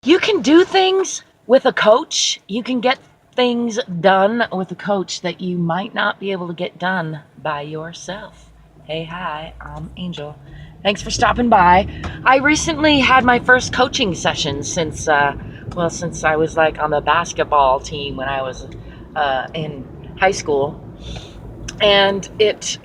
You can do things with a coach. You can get things done with a coach that you might not be able to get done by yourself. Hey, hi, I'm Angel. Thanks for stopping by. I recently had my first coaching session since I was like on the basketball team when I was in high school. And it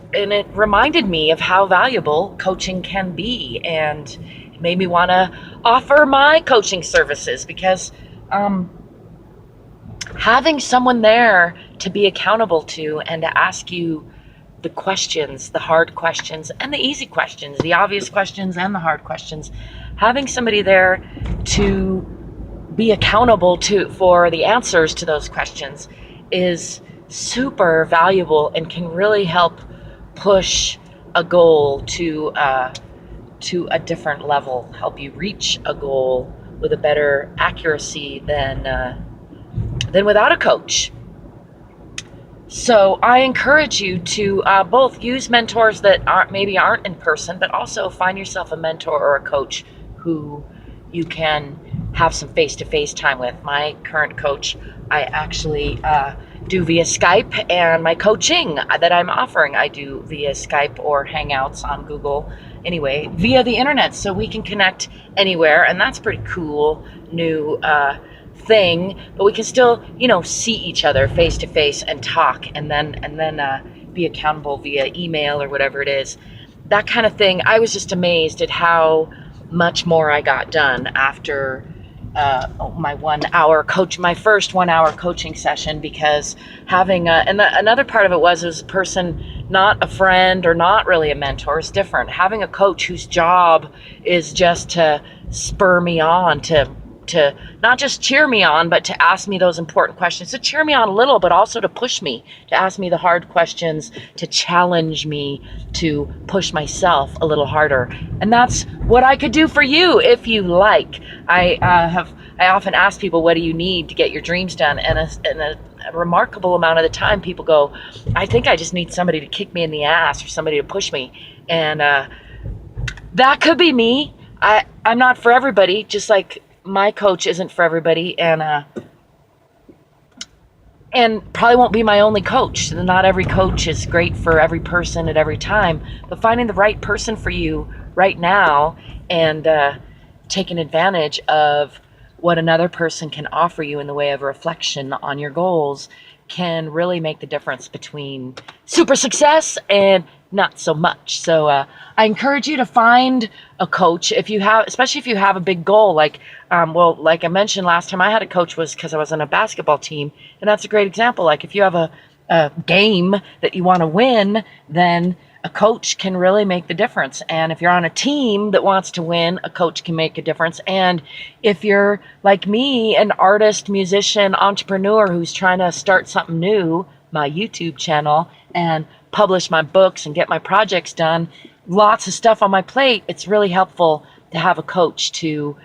reminded me of how valuable coaching can be, and it made me want to offer my coaching services because having someone there to be accountable to and to ask you the questions, the hard questions and the easy questions, the obvious questions and the hard questions, having somebody there to be accountable to for the answers to those questions is super valuable and can really help push a goal to a different level, help you reach a goal with a better accuracy than without a coach. So I encourage you to both use mentors that maybe aren't in person, but also find yourself a mentor or a coach who you can have some face-to-face time with. My current coach, I actually do via Skype, and my coaching that I'm offering, I do via Skype or Hangouts on Google. Anyway, via the internet, so we can connect anywhere, and that's pretty cool new thing. But we can still, see each other face to face and talk, and then be accountable via email or whatever it is. That kind of thing. I was just amazed at how much more I got done after my first 1 hour coaching session, because having another part of it was a person, not a friend or not really a mentor, is different. Having a coach whose job is just to spur me on, to not just cheer me on, but to ask me those important questions, to cheer me on a little, but also to push me, to ask me the hard questions, to challenge me, to push myself a little harder. And that's what I could do for you if you like. I often ask people, what do you need to get your dreams done? And a remarkable amount of the time people go, I think I just need somebody to kick me in the ass or somebody to push me. And that could be me. I'm not for everybody, just like my coach isn't for everybody, and probably won't be my only coach. Not every coach is great for every person at every time, but finding the right person for you right now and taking advantage of what another person can offer you in the way of reflection on your goals can really make the difference between super success and not so much. So I encourage you to find a coach especially if you have a big goal. Like I mentioned last time, I had a coach was because I was on a basketball team, and that's a great example. Like if you have a game that you want to win, then a coach can really make the difference. And if you're on a team that wants to win, a coach can make a difference. And if you're like me, an artist, musician, entrepreneur who's trying to start something new, my YouTube channel, and publish my books and get my projects done, lots of stuff on my plate, it's really helpful to have a coach to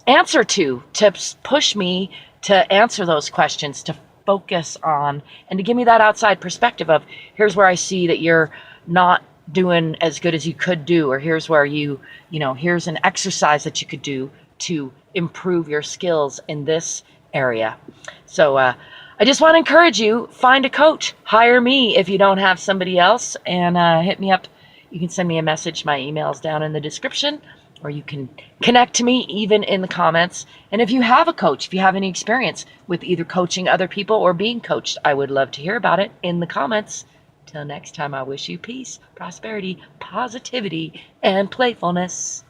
answer to push me to answer those questions, to focus on, and to give me that outside perspective of, here's where I see that you're not doing as good as you could do, or here's where here's an exercise that you could do to improve your skills in this area. So I just want to encourage you, find a coach, hire me if you don't have somebody else, and hit me up. You can send me a message. My email's down in the description, or you can connect to me even in the comments. And if you have a coach, if you have any experience with either coaching other people or being coached, I would love to hear about it in the comments. Till next time, I wish you peace, prosperity, positivity, and playfulness.